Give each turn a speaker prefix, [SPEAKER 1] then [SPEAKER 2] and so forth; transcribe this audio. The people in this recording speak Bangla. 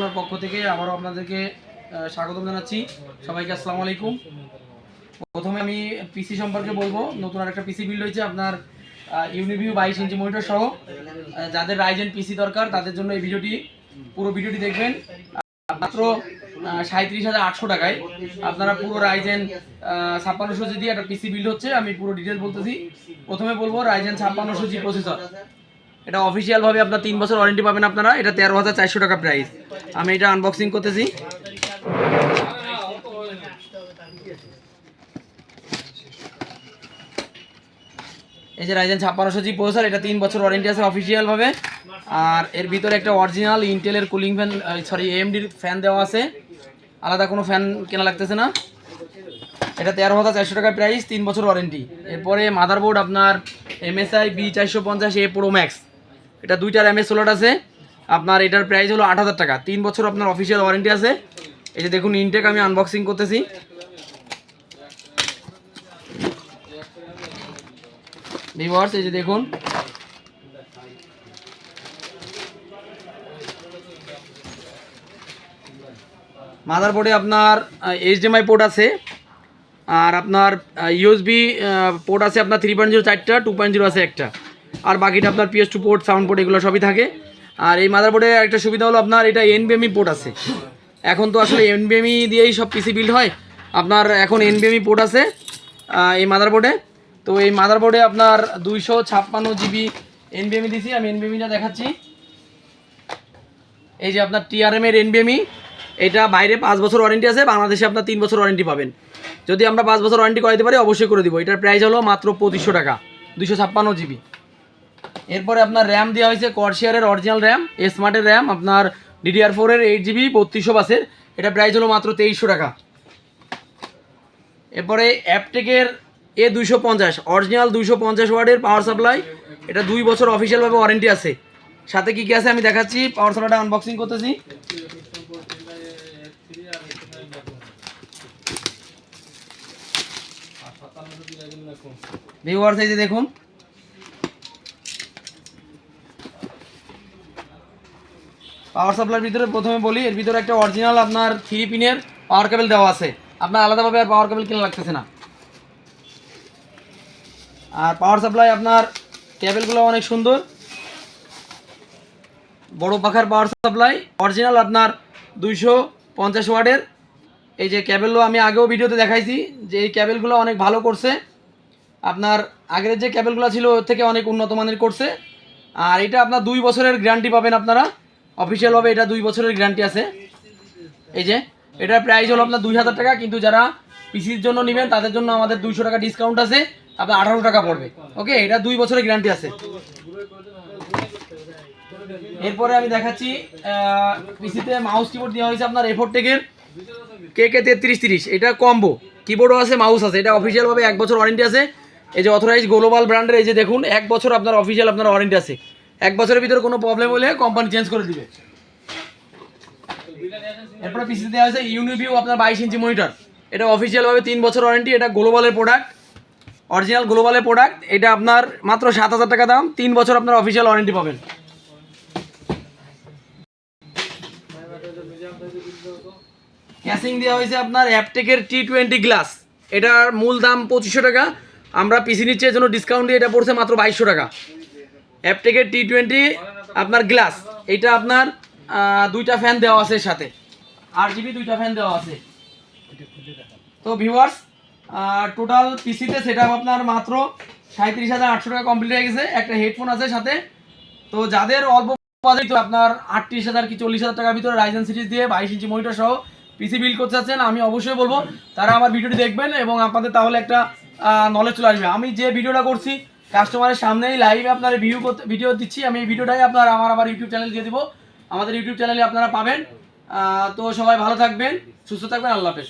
[SPEAKER 1] কর্নার পক্ষ থেকে আবারও আপনাদেরকে স্বাগতম জানাচ্ছি। সবাইকে আসসালামু আলাইকুম। প্রথমে আমি পিসি সম্পর্কে বলবো। নতুন আরেকটা পিসি বিল্ড হয়েছে আপনার ইউনিভিউ 22 ইঞ্চি মনিটর সহ। যাদের রাইজেন পিসি দরকার তাদের জন্য এই ভিডিওটি, পুরো ভিডিওটি দেখবেন। মাত্র 37,800 টাকায় আপনারা পুরো রাইজেন 5600 দিয়ে একটা পিসি বিল্ড হচ্ছে। আমি পুরো ডিটেলস বলতেছি। প্রথমে বলবো রাইজেন 5600 জি প্রসেসর। এটা অফিসিয়াল ভাবে আপনার 3 বছর ওয়ারেন্টি পাবেন আপনারা। এটা 13,400 টাকা প্রাইস। আমি এটা আনবক্সিং করতেছি। এই যে রাইজেন 5600 জি প্রসেসর, এটা 3 বছর ওয়ারেন্টি আছে অফিসিয়াল ভাবে। আর এর ভিতরে একটা অরিজিনাল ইন্টেলের কুলিং ফ্যান, এএমডির ফ্যান দেওয়া আছে। আলাদা কোনো ফ্যান কেনা লাগতেছে না। এটা 13,400 টাকা প্রাইস, 3 বছর ওয়ারেন্টি। এরপরে মাদারবোর্ড আপনার MSI B450A Pro Max। এটা 2টা র্যামের স্লট আছে। আপনার এটার প্রাইস হলো 8,000 টাকা, 3 বছর আপনার অফিসিয়াল ওয়ারেন্টি আছে। এই যে দেখুন ইনটেক আমি আনবক্সিং করতেছি। ভিউয়ার্স এই যে দেখুন, মাদারবোর্ডে আপনার HDMI পোর্ট আছে, আর আপনার USB পোর্ট আছে আপনার 3.0 4টা, 2.0 আছে একটা, আর বাকিটা আপনার PS2 পোর্ট, সাউন্ড পোর্ট এগুলো সবই থাকে। আর এই মাদারবোর্ডে একটা সুবিধা হলো আপনার এটা NVMe পোর্ট আছে। এখন তো আসলে NVMe দিয়েই সব পিসি বিল্ড হয়। আপনার এখন NVMe পোর্ট আছে এই মাদারবোর্ডে। তো এই মাদারবোর্ডে আপনার 256 GB NVMe দিছি। আমি NVMeটা দেখাচ্ছি। এই যে আপনার TRM এর NVMe। এটা বাইরে 5 বছর ওয়ারেন্টি আছে, বাংলাদেশে আপনার 3 বছর ওয়ারেন্টি পাবেন। যদি আমরা 5 বছর ওয়ারেন্টি করাতে পারি অবশ্যই করে দিব। এটার প্রাইস হলো মাত্র 2500 টাকা, 256 GB। এরপরে আপনার র্যাম দেওয়া হয়েছে কর্সিয়ারের অরিজিনাল র্যাম, স্মার্টের র্যাম আপনার DDR4 এর 8 GB 3200 বাসের। এটা প্রাইস হলো মাত্র 2300 টাকা। এরপরে অ্যাপটেকের A250 অরিজিনাল 250 ওয়াটের পাওয়ার সাপ্লাই। এটা 2 বছর অফিসিয়ালভাবে ওয়ারেন্টি আছে। সাথে কি কি আছে আমি দেখাচ্ছি। পাওয়ার সাপ্লাইটা আনবক্সিং করতেছি। ভিউয়ার্স এই যে দেখুন, পাওয়ার সাপ্লাইয়ের ভিতরে প্রথমে বলি, এর ভিতরে একটা অরিজিনাল আপনার 3 পিনের পাওয়ার কেবল দেওয়া আছে। আপনার আলাদাভাবে আর পাওয়ার কেবল কেনা লাগতেছে না। আর পাওয়ার সাপ্লাই আপনার কেবলগুলো অনেক সুন্দর, বড় পাখার পাওয়ার সাপ্লাই অরিজিনাল আপনার 250 ওয়াটের। এই যে কেবলগুলো আমি আগেও ভিডিওতে দেখাইছি যে এই কেবলগুলো অনেক ভালো করছে। আপনার আগের যে কেবলগুলো ছিল ওর থেকে অনেক উন্নত মানের করছে। আর এটা আপনার 2 বছরের গ্যারান্টি পাবেন আপনারা অফিসিয়ালভাবে। এটা 2 বছরের গ্যারান্টি আছে। এই যে এটার প্রাইস হলো আপনার 2000 টাকা, কিন্তু যারা পিসির জন্য নেবেন তাদের জন্য আমাদের 200 টাকা ডিসকাউন্ট আছে, আপনার 18 টাকা পড়বে। ওকে, এটা 2 বছরের গ্যারান্টি আছে। এরপরে আমি দেখাচ্ছি পিসিতে মাউস কিবোর্ড দেওয়া হয়েছে আপনার এফোর্টেকের KK3330। এটা কম্বো কিবোর্ডও আছে, মাউস আছে। এটা অফিসিয়ালভাবে 1 বছর ওয়ারেন্টি আছে। এই যে অথরাইজ গ্লোবাল ব্র্যান্ডের, এই যে দেখুন 1 বছর আপনার অফিসিয়াল আপনার ওয়ারেন্টি আছে। 1 বছরের ভিতরে কোনো প্রবলেম হলে কোম্পানি চেঞ্জ করে দিবে। এরপরে পিসিতে দেওয়া হয়েছে ইউনিভিউ আপনার 22 ইঞ্চি মনিটর। এটা অফিসিয়ালভাবে 3 বছর ওয়ারেন্টি। এটা গ্লোবালের প্রোডাক্ট, অরিজিনাল গ্লোবালের প্রোডাক্ট। এটা আপনার মাত্র 7000 টাকা দাম, 3 বছর আপনার অফিসিয়াল ওয়ারেন্টি পাবেন। ক্যাসিং দেওয়া হয়েছে আপনার অ্যাপটেকের T20 গ্লাস। এটার মূল দাম 2500 টাকা, আমরা পিসি নিচ্ছে এর জন্য ডিসকাউন্ট দিয়ে এটা পড়ছে মাত্র 2200 টাকা। অ্যাপটেকের T20 আপনার গ্লাস। এটা আপনার 2টা ফ্যান দেওয়া আছে, সাথে RGB 2টা ফ্যান দেওয়া আছে। তো ভিউয়ার্স টোটাল পিসিতে সেটআপ আপনার মাত্র 37,800 টাকা কমপ্লিট হয়ে গেছে। একটা হেডফোন আছে সাথে। তো যাদের অল্প বাজেট আপনার 38,000 কি 40,000 টাকার ভিতরে রাইজেন সিরিজ দিয়ে 22 ইঞ্চি মনিটর সহ পিসি বিল্ড করতে চাচ্ছেন, আমি অবশ্যই বলবো তারা আমার ভিডিওটি দেখবেন এবং আপনাদের তাহলে একটা নলেজ চলে আসবে। আমি যে ভিডিওটা করছি কাস্টমারের সামনেই লাইভে আপনার ভিডিও দিচ্ছি। আমি এই ভিডিওটাই আপনার আমার ইউটিউব চ্যানেল দিয়ে দিব। আমাদের ইউটিউব চ্যানেলে আপনারা পাবেন। তো সবাই ভালো থাকবেন, সুস্থ থাকবেন। আল্লাহ হাফেজ।